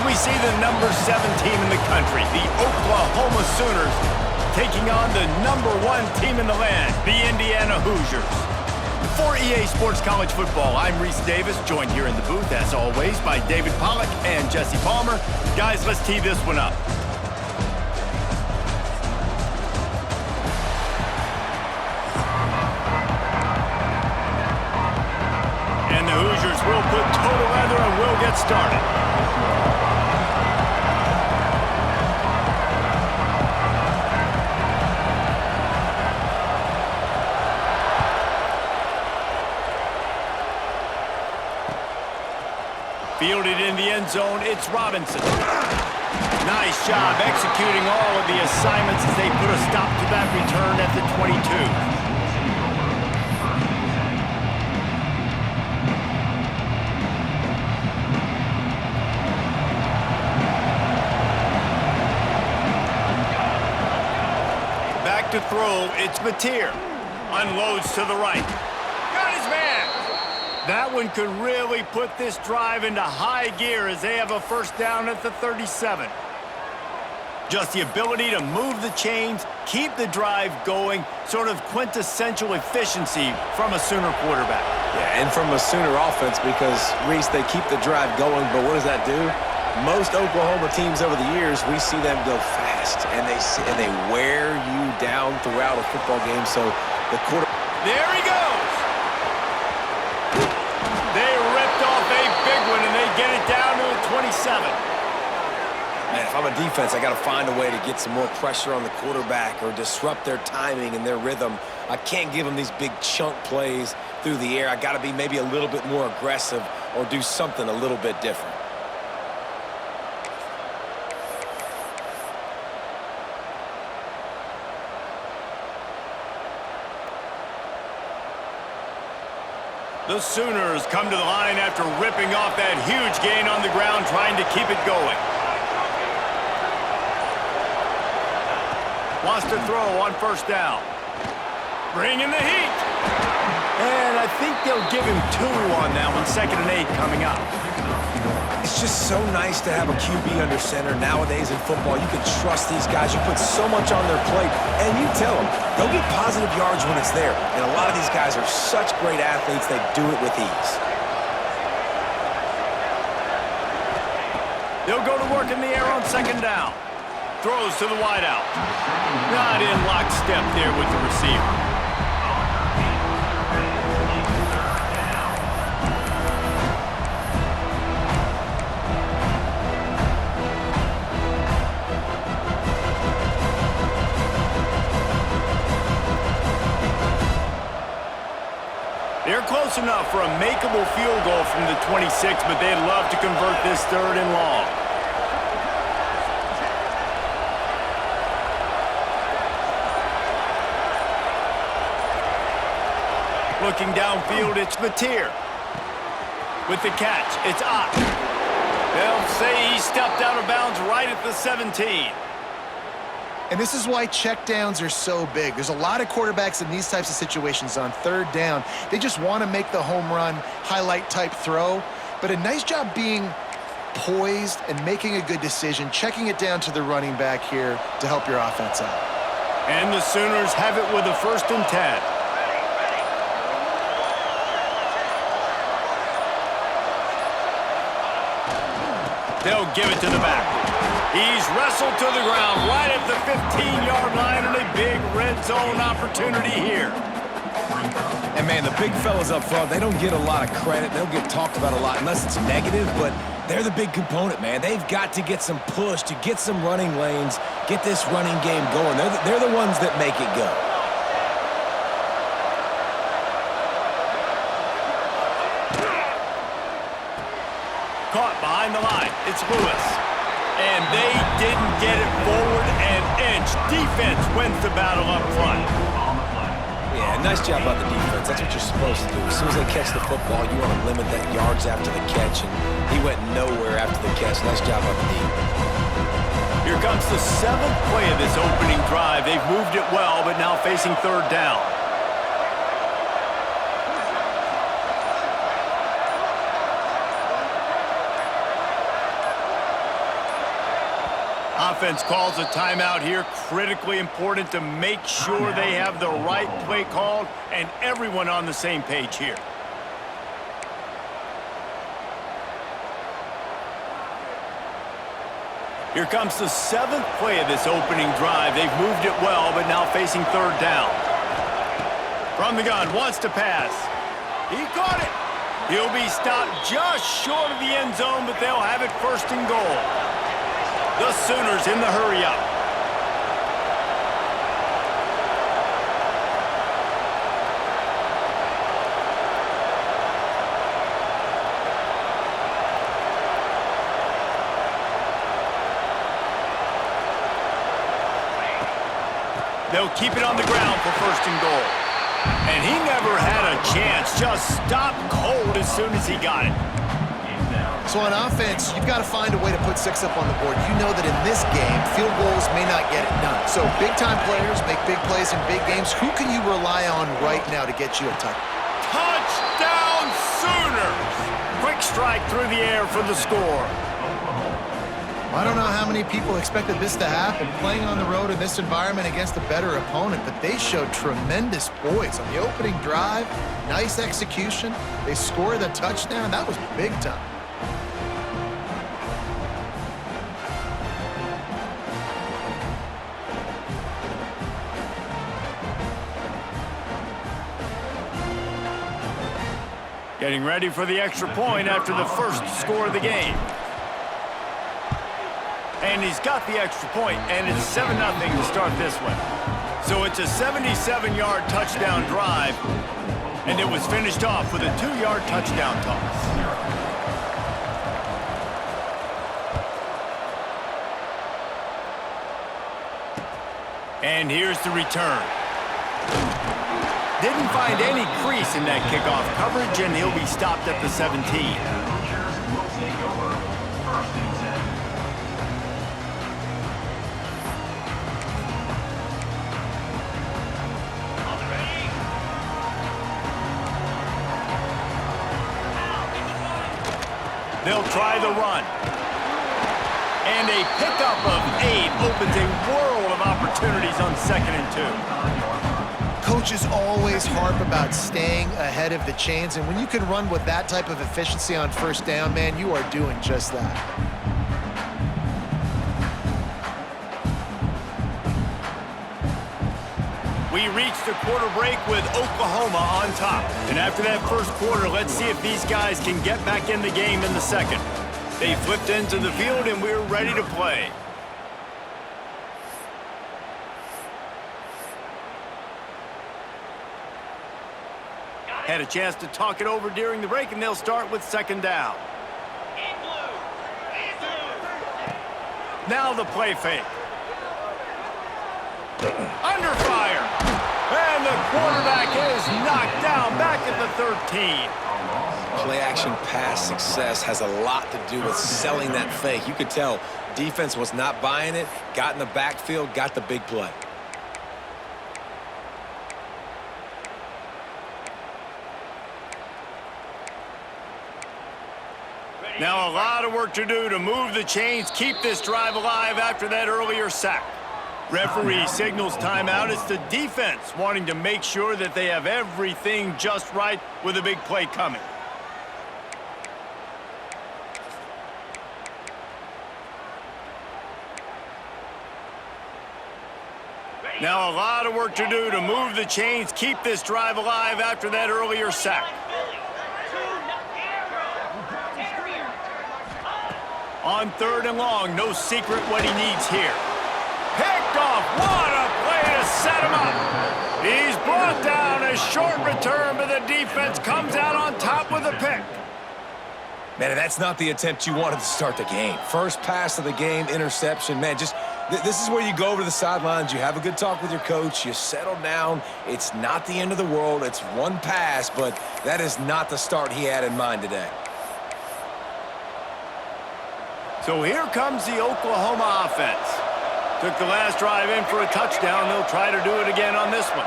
we see the number 7 team in the country, the Oklahoma Sooners, taking on the number 1 team in the land, the Indiana Hoosiers. For EA Sports College Football, I'm Reese Davis, joined here in the booth, as always, by David Pollack and Jesse Palmer. Guys, let's tee this one up. And the Hoosiers will put total leather and will get started. Fielded in the end zone, it's Robinson. Nice job executing all of the assignments as they put a stop to that return at the 22. Back to throw, it's Mateer. Unloads to the right. Got his man. That one could really put this drive into high gear as they have a first down at the 37. Just the ability to move the chains, keep the drive going, sort of quintessential efficiency from a Sooner quarterback. Yeah, and from a Sooner offense because, Reese, they keep the drive going, but what does that do? Most Oklahoma teams over the years, we see them go fast, and they wear you down throughout a football game, so the quarter... There he goes! They ripped off a big one, and they get it down to the 27. Man, if I'm a defense, I got to find a way to get some more pressure on the quarterback or disrupt their timing and their rhythm. I can't give them these big chunk plays through the air. I got to be maybe a little bit more aggressive or do something a little bit different. The Sooners come to the line after ripping off that huge gain on the ground, trying to keep it going. Wants to throw on first down. Bringing the heat. And I think they'll give him 2 on that one. 2nd and 8 coming up. It's just so nice to have a QB under center nowadays in football. You can trust these guys. You put so much on their plate, and you tell them they'll get positive yards when it's there. And a lot of these guys are such great athletes, they do it with ease. They'll go to work in the air on 2nd down. Throws to the wideout. Not in lockstep there with the receiver. They're close enough for a makeable field goal from the 26, but they'd love to convert this 3rd and long. Looking downfield, it's Mateer. With the catch, it's Ott. They'll say he stepped out of bounds right at the 17. And this is why checkdowns are so big. There's a lot of quarterbacks in these types of situations on 3rd down. They just want to make the home run, highlight type throw. But a nice job being poised and making a good decision, checking it down to the running back here to help your offense out. And the Sooners have it with a 1st and 10. They'll give it to the back. He's wrestled to the ground right at the 15-yard line, and a big red zone opportunity here. And, man, the big fellas up front, they don't get a lot of credit. They don't get talked about a lot unless it's negative, but they're the big component, man. They've got to get some push, to get some running lanes, get this running game going. They're the ones that make it go. Caught behind the line. It's Lewis. And they didn't get it forward an inch. Defense wins the battle up front. Yeah, nice job by the defense. That's what you're supposed to do. As soon as they catch the football, you want to limit that yards after the catch, and he went nowhere after the catch. Nice job by the D. Here comes the 7th play of this opening drive. They've moved it well, but now facing 3rd down. Offense calls a timeout here. Critically important to make sure they have the right play called and everyone on the same page here. Here comes the 7th play of this opening drive. They've moved it well, but now facing 3rd down. From the gun, wants to pass. He caught it. He'll be stopped just short of the end zone, but they'll have it 1st and goal. The Sooners in the hurry-up. They'll keep it on the ground for 1st and goal. And he never had a chance. Just stopped cold as soon as he got it. So on offense, you've got to find a way to put 6 up on the board. You know that in this game, field goals may not get it done. So big-time players make big plays in big games. Who can you rely on right now to get you a touchdown? Touchdown Sooners! Quick strike through the air for the score. I don't know how many people expected this to happen, playing on the road in this environment against a better opponent, but they showed tremendous poise on the opening drive. Nice execution. They scored the touchdown. That was big time. Getting ready for the extra point after the first score of the game. And he's got the extra point, and it's 7-0 to start this one. So it's a 77-yard touchdown drive, and it was finished off with a 2-yard touchdown toss. And here's the return. Didn't find any crease in that kickoff coverage, and he'll be stopped at the 17. They'll try the run. And a pickup of 8 opens a world of opportunities on 2nd and 2. Coaches always harp about staying ahead of the chains, and when you can run with that type of efficiency on 1st down, man, you are doing just that. We reached the quarter break with Oklahoma on top. And after that first quarter, let's see if these guys can get back in the game in the second. They flipped into the field, and we're ready to play. Had a chance to talk it over during the break, and they'll start with 2nd down. Now the play fake. Under fire. And the quarterback is knocked down back at the 13. Play-action pass success has a lot to do with selling that fake. You could tell defense was not buying it, got in the backfield, got the big play. Now a lot of work to do to move the chains, keep this drive alive after that earlier sack. Referee signals timeout. It's the defense wanting to make sure that they have everything just right with a big play coming. Now a lot of work to do to move the chains, keep this drive alive after that earlier sack. On 3rd and long, no secret what he needs here. Picked off. What a play to set him up. He's brought down. A short return, but the defense comes out on top with a pick. Man, that's not the attempt you wanted to start the game. First pass of the game, interception. Man, just this is where you go over to the sidelines. You have a good talk with your coach. You settle down. It's not the end of the world. It's one pass, but that is not the start he had in mind today. So here comes the Oklahoma offense. Took the last drive in for a touchdown. They'll try to do it again on this one.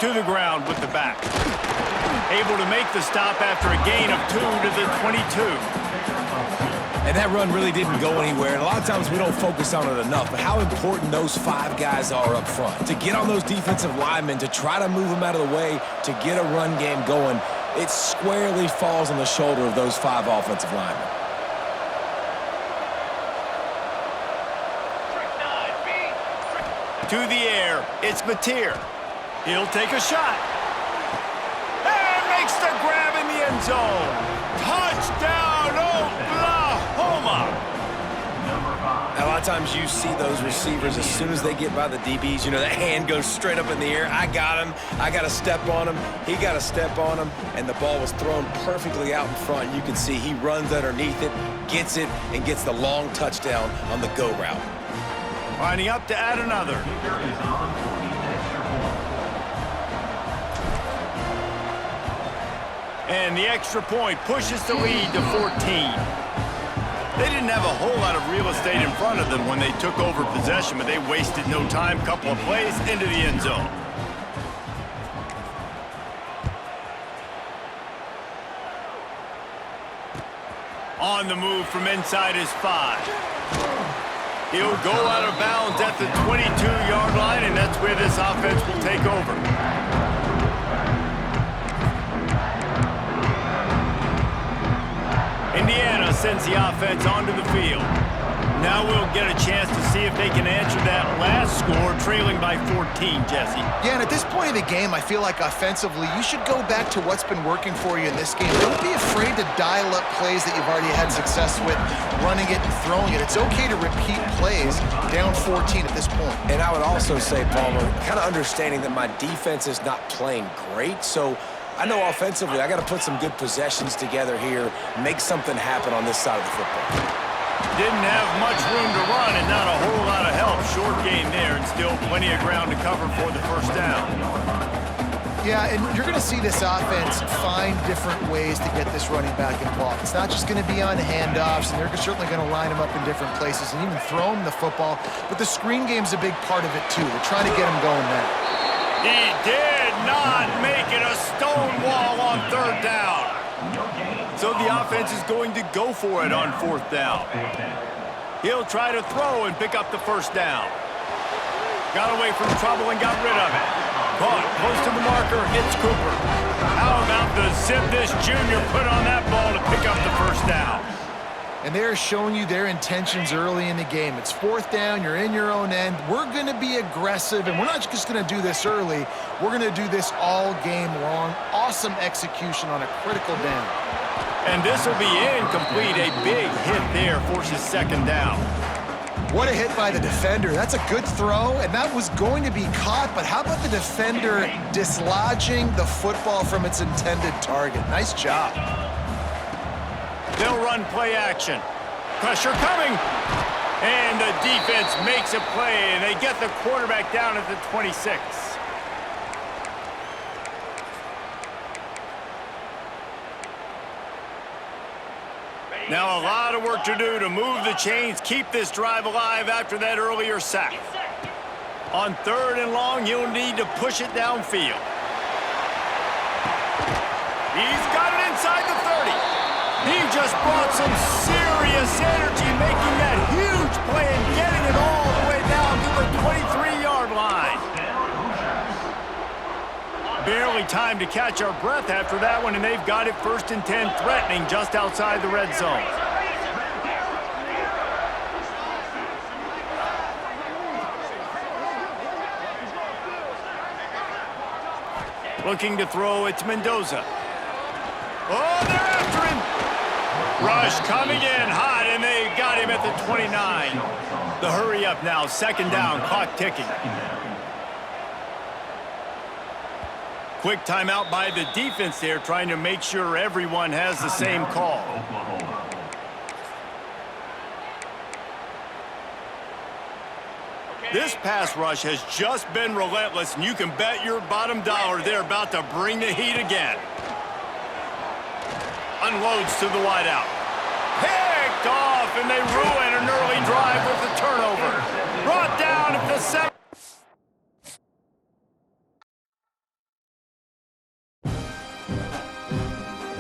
To the ground with the back. Able to make the stop after a gain of 2 to the 22. And that run really didn't go anywhere. And a lot of times we don't focus on it enough, but how important those 5 guys are up front. To get on those defensive linemen, to try to move them out of the way, to get a run game going, it squarely falls on the shoulder of those 5 offensive linemen. To the air, it's Mateer. He'll take a shot. And makes the grab in the end zone. Touchdown, Oklahoma! Now, a lot of times you see those receivers, as soon as they get by the DBs, you know, that hand goes straight up in the air. I got him. I got to step on him. He got to step on him. And the ball was thrown perfectly out in front. You can see he runs underneath it, gets it, and gets the long touchdown on the go route. Lining up to add another. And the extra point pushes the lead to 14. They didn't have a whole lot of real estate in front of them when they took over possession, but they wasted no time. Couple of plays into the end zone. On the move from inside his 5. He'll go out of bounds at the 22-yard line, and that's where this offense will take over. Indiana sends the offense onto the field. Now we'll get a chance to see if they can answer that last score, trailing by 14, Jesse. Yeah, and at this point in the game, I feel like offensively, you should go back to what's been working for you in this game. Don't be afraid to dial up plays that you've already had success with, running it and throwing it. It's okay to repeat plays down 14 at this point. And I would also say, Palmer, kind of understanding that my defense is not playing great, so I know offensively I got to put some good possessions together here, make something happen on this side of the football. Didn't have much room to run and not a whole lot of help. Short gain there and still plenty of ground to cover for the first down. Yeah, and you're going to see this offense find different ways to get this running back involved. It's not just going to be on handoffs, and they're certainly going to line him up in different places and even throw him the football. But the screen game's a big part of it, too. They're trying to get him going there. He did not make it a stone wall on 3rd down. So the offense is going to go for it on 4th down. He'll try to throw and pick up the first down. Got away from trouble and got rid of it. Caught close to the marker, it's Cooper. How about the zip this junior put on that ball to pick up the first down? And they're showing you their intentions early in the game. It's 4th down, you're in your own end. We're going to be aggressive, and we're not just going to do this early. We're going to do this all game long. Awesome execution on a critical down. And this will be incomplete. A big hit there forces 2nd down. What a hit by the defender. That's a good throw, and that was going to be caught, but how about the defender dislodging the football from its intended target? Nice job. They'll run play action. Pressure coming. And the defense makes a play, and they get the quarterback down at the 26. Now a lot of work to do to move the chains, keep this drive alive after that earlier sack. On 3rd and long, you'll need to push it downfield. He's got it inside the 30. He just brought some serious energy, making that huge play and getting it all the way down to the 23-yard line. Barely time to catch our breath after that one, and they've got it 1st and 10, threatening just outside the red zone. Looking to throw, it's Mendoza. Oh, they're after him! Rush coming in hot, and they got him at the 29. The hurry up now, 2nd down, clock ticking. Quick timeout by the defense there, trying to make sure everyone has the same call. This pass rush has just been relentless, and you can bet your bottom dollar they're about to bring the heat again. Unloads to the wideout. Picked off, and they ruin an early drive with the turnover. Brought down at the 7.